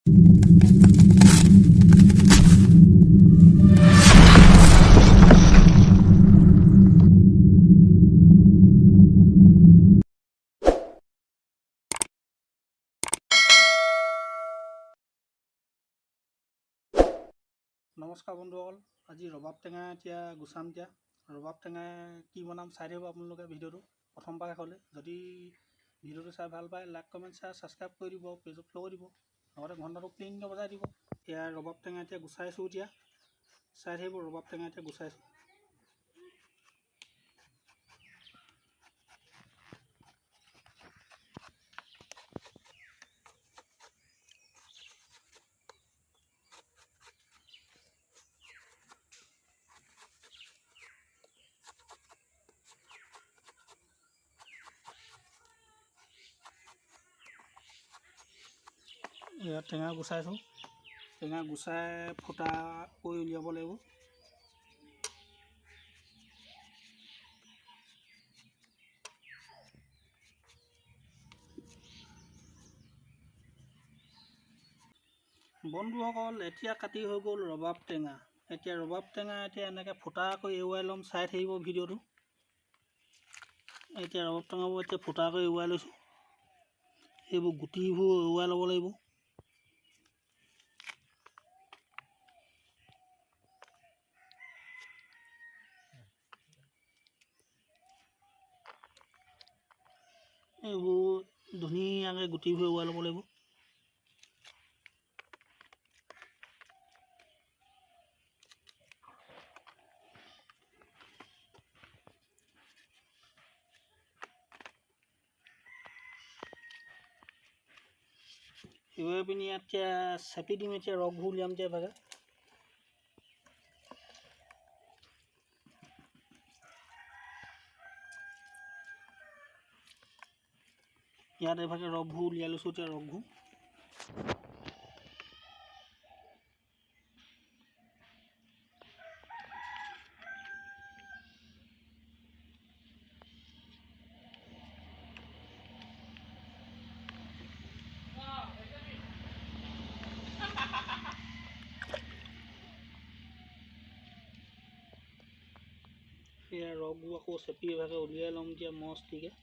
নমস্কাৰ বন্ধুসকল, আজি ৰবাব টেঙা এতিয়া গুচাম। এতিয়া ৰবাব টেঙা কি বনাম চাই থাকিব আপোনালোকে ভিডিঅ'টো প্ৰথম পৰা শেষলৈ। যদি ভিডিঅ'টো চাই ভাল পায় লাইক কমেণ্ট শ্বেয়াৰ ছাবস্ক্ৰাইব কৰি দিব, পেজত ফ'ল' কৰি দিব, লগতে ঘণ্টাটো ক্লিংকৈ বজাই দিব। এতিয়া ৰবাব টেঙা এতিয়া গুচাইছোঁ, এতিয়া চাই থাকিব। ৰবাব টেঙা এতিয়া গুচাইছোঁ। ইয়াত টেঙা গুচাইছোঁ। টেঙা গুচাই ফুটা কৰি উলিয়াব লাগিব। বন্ধুসকল, এতিয়া কাটি হৈ গ'ল ৰবাব টেঙা। এতিয়া ৰবাব টেঙা এতিয়া এনেকৈ ফুটা কৰি এৰুৱাই ল'ম, চাই থাকিব ভিডিঅ'টো। এতিয়া ৰবাব টেঙাবোৰ এতিয়া ফুটা কৰি এৰুৱাই লৈছোঁ। এইবোৰ গুটিবোৰ এৰুৱাই ল'ব লাগিব। এইবোৰ ধুনীয়াকৈ গুটিবোৰ এৰুৱাই ল'ব লাগিব। এৰুৱাই পিনি এতিয়া চেপি দিম। এতিয়া ৰসবোৰ উলিয়াম এতিয়া এভাগে। ইয়াত এভাগে ৰসবোৰ উলিয়াই লৈছোঁ। এতিয়া ৰসবোৰ এয়া ৰসবোৰ আকৌ চেপি এভাগে উলিয়াই ল'ম এতিয়া মস্তিকৈ।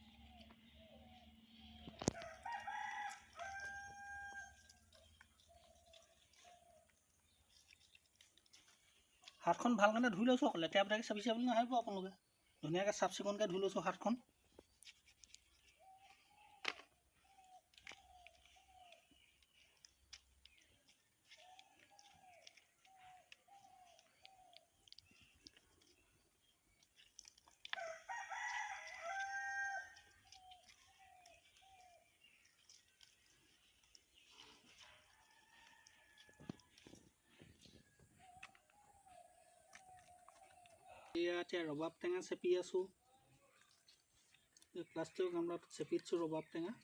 হাতখন ভালকৈ ধুই লৈছোঁ। লেতেৰা পেতেৰাকৈ চেপিছে বুলি নাভাবিব আপোনালোকে। ধুনীয়াকৈ চাফ চিকুণকৈ ধুই লৈছোঁ হাতখন। এতিয়া ৰবাব টেঙা চেপি আছোঁ। প্লাষ্টিকৰ গামলাত চেপি দিছোঁ ৰবাব টেঙা।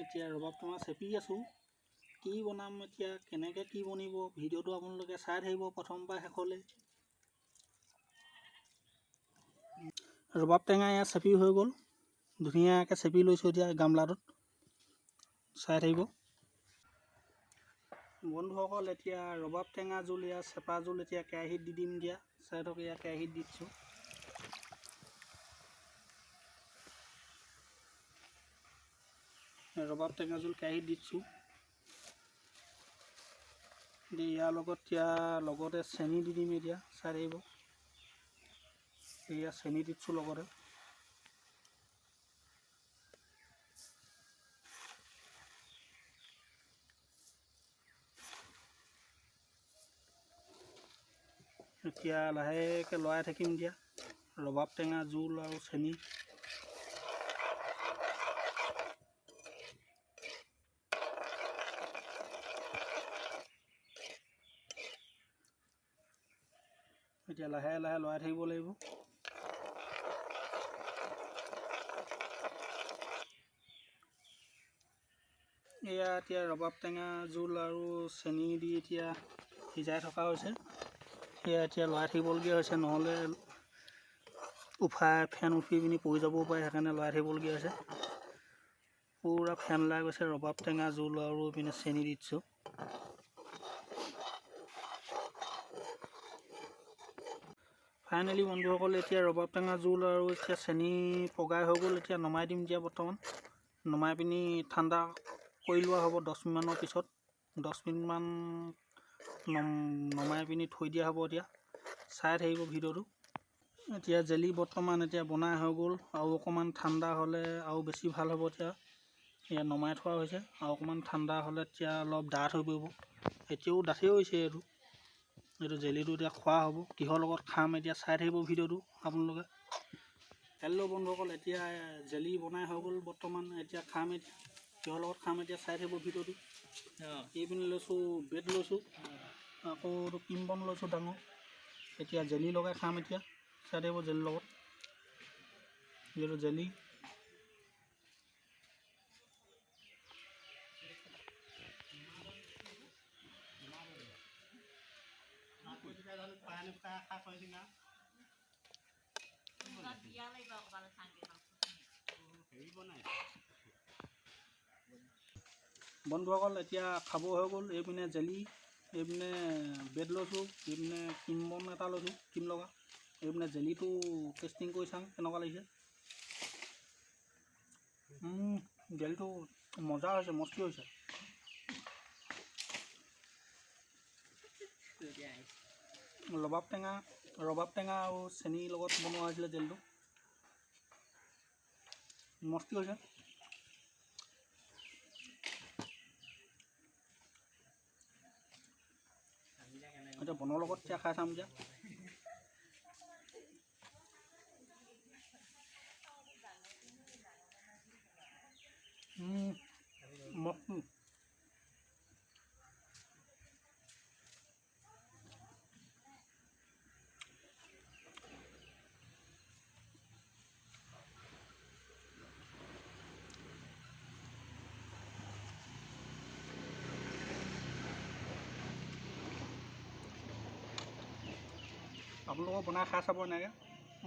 এতিয়া ৰবাব টেঙা চেপি আছোঁ। কি বনাম এতিয়া, কেনেকৈ কি বনিব, ভিডিঅ'টো আপোনালোকে চাই থাকিব প্ৰথম পৰা শেষলৈ। ৰবাব টেঙা ইয়াত চেপি হৈ গ'ল। ধুনীয়াকৈ চেপি লৈছোঁ এতিয়া গামলাটোত, চাই থাকিব বন্ধুসকল। এতিয়া ৰবাব টেঙা জোল, ইয়াত চেপা জোল এতিয়া কেৰাহীত দি দিম। দিয়া চাই থক, ইয়াত কেৰাহীত দি দিছোঁ। ৰবাব টেঙা জোল কেৰাহীত দি দিছোঁ। ইয়াৰ লগত এতিয়া লগতে চেনি দি দিম। এতিয়া চাই থাকিব। এয়া চেনি দিছোঁ লগতে। এতিয়া লাহেকৈ লৰাই থাকিম। দিয়া ৰবাব টেঙা জোল আৰু চেনি। এতিয়া লাহে লাহে লৰাই থাকিব লাগিব। এয়া এতিয়া ৰবাব টেঙা জোল আৰু চেনি দি এতিয়া সিজাই থকা হৈছে। এয়া এতিয়া লৰাই থাকিবলগীয়া হৈছে, নহ'লে ফেন উঠি পিনি পৰি যাবও পাৰে, সেইকাৰণে লৰাই থাকিবলগীয়া হৈছে। পূৰা ফেন ওলাই গৈছে। ৰবাব টেঙা জোল আৰু এইপিনে চেনি দি দিছোঁ। ফাইনেলি বন্ধুসকল, এতিয়া ৰবাব টেঙা জোল আৰু এতিয়া চেনি পগাই হৈ গ'ল। এতিয়া নমাই দিম। এতিয়া বৰ্তমান নমাই পিনি ঠাণ্ডা কৰি লোৱা হ'ব 10 মিনিটমানৰ পিছত। 10 মিনিটমান নমাই পিনি থৈ দিয়া হ'ব। এতিয়া চাই থাকিব ভিডিঅ'টো। এতিয়া জেলি বৰ্তমান এতিয়া বনাই হৈ গ'ল, আৰু অকণমান ঠাণ্ডা হ'লে আৰু বেছি ভাল হ'ব। এতিয়া ইয়াত নমাই থোৱা হৈছে, আৰু অকণমান ঠাণ্ডা হ'লে এতিয়া অলপ ডাঠ হৈ পৰিব। এতিয়াও ডাঠেই হৈছে। এইটো জেলিটো এতিয়া খোৱা হ'ব। কিহৰ লগত খাম এতিয়া চাই থাকিব ভিডিঅ'টো আপোনালোকে। হেল্ল' বন্ধুসকল, এতিয়া জেলি বনাই হৈ গ'ল বৰ্তমান। এতিয়া খাম। এতিয়া কিহৰ লগত খাম এতিয়া চাই থাকিব ভিডিঅ'টো। এইপিনে লৈছোঁ ব্ৰেড লৈছোঁ, আকৌ ক্ৰীম বন লৈছোঁ ডাঙৰ। এতিয়া জেলি লগাই খাম। এতিয়া চাই থাকিব জেলিৰ লগত। যিহেতু জেলি বন্ধুসকল, এতিয়া খাব হৈ গ'ল। এইপিনে জেলি, এইপিনে ব্ৰেড লৈছোঁ, এইপিনে ক্ৰীম বন এটা লৈছোঁ, ক্ৰীম লগা। এইপিনে জেলিটো টেষ্টিং কৰি চাওঁ কেনেকুৱা লাগিছে। জেলিটো মজা হৈছে, মস্তি হৈছে। ৰবাব টেঙা আৰু চেনিৰ লগত বনোৱা হৈছিলে জেলিটো। মস্তি হৈছে। এতিয়া বনৰ লগত এতিয়া খাই চাম। এতিয়া মস্তি। আপোনালোকক বনাই খাই চাব এনেকৈ।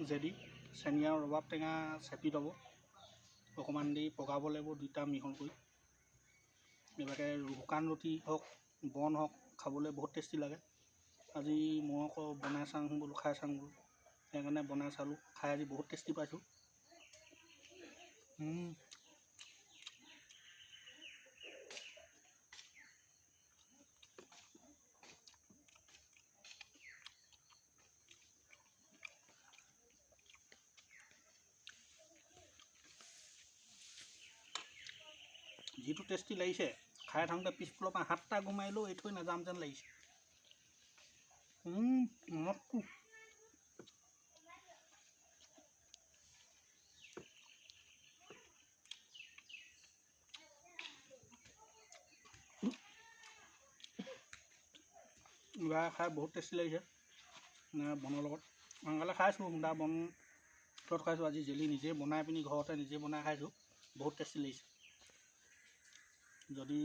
জেলি, চেনি আৰু ৰবাব টেঙা চেপি ল'ব, অকণমান দেৰি পগাব লাগিব, দুইটা মিহল কৰি। এইভাগে শুকান ৰুটি হওক, বন হওক, খাবলৈ বহুত টেষ্টি লাগে। আজি মই আকৌ বনাই চাওঁ বোলো, খাই চাওঁ বোলো, সেইকাৰণে বনাই চালোঁ। খাই আজি বহুত টেষ্টি পাইছোঁ। যিটো টেষ্টি লাগিছে, খাই থাকোঁতে পিছফালৰ পৰা হাতটা গুমাৰিলেও এই থৈ নাযাম যেন লাগিছে। মস্তি। খাই বহুত টেষ্টি লাগিছে। বনৰ লগত সোনকালে খাইছোঁ, বন তলত খাইছোঁ। আজি জেলি নিজে বনাই পিনি ঘৰতে নিজে বনাই খাইছোঁ, বহুত টেষ্টি লাগিছে। যদি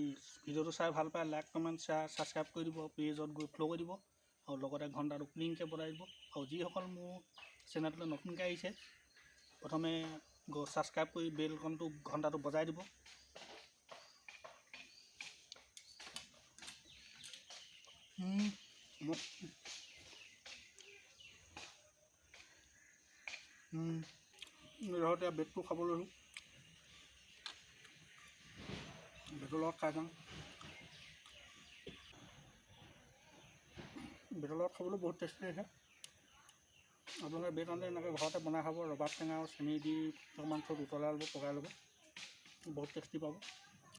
ভিডিঅ'টো চাই ভাল পায়, লাইক কমেণ্ট শ্বেয়াৰ ছাবস্ক্ৰাইব কৰি দিব, পেজত গৈ ফ'ল' কৰি দিব, আৰু লগতে ঘণ্টাটো ক্লিংকৈ বজাই দিব। আৰু যিসকল মোৰ চেনেলটোলৈ নতুনকৈ আহিছে, প্ৰথমে ছাবস্ক্ৰাইব কৰি বেলকনটো ঘণ্টাটো বজাই দিব। এতিয়া ব্ৰেডটো খাব লৈছোঁ। ব্ৰেডৰ লগত খাই চাওঁ। ব্ৰেডৰ লগত খাবলৈ বহুত টেষ্টি হৈছে। আপোনালোকে ব্ৰেড আনিলে এনেকৈ ঘৰতে বনাই খাব। ৰবাব টেঙা আৰু চেনি দি অকণমান থৈ উতলাই ল'ব, পগাই ল'ব, বহুত টেষ্টি পাব।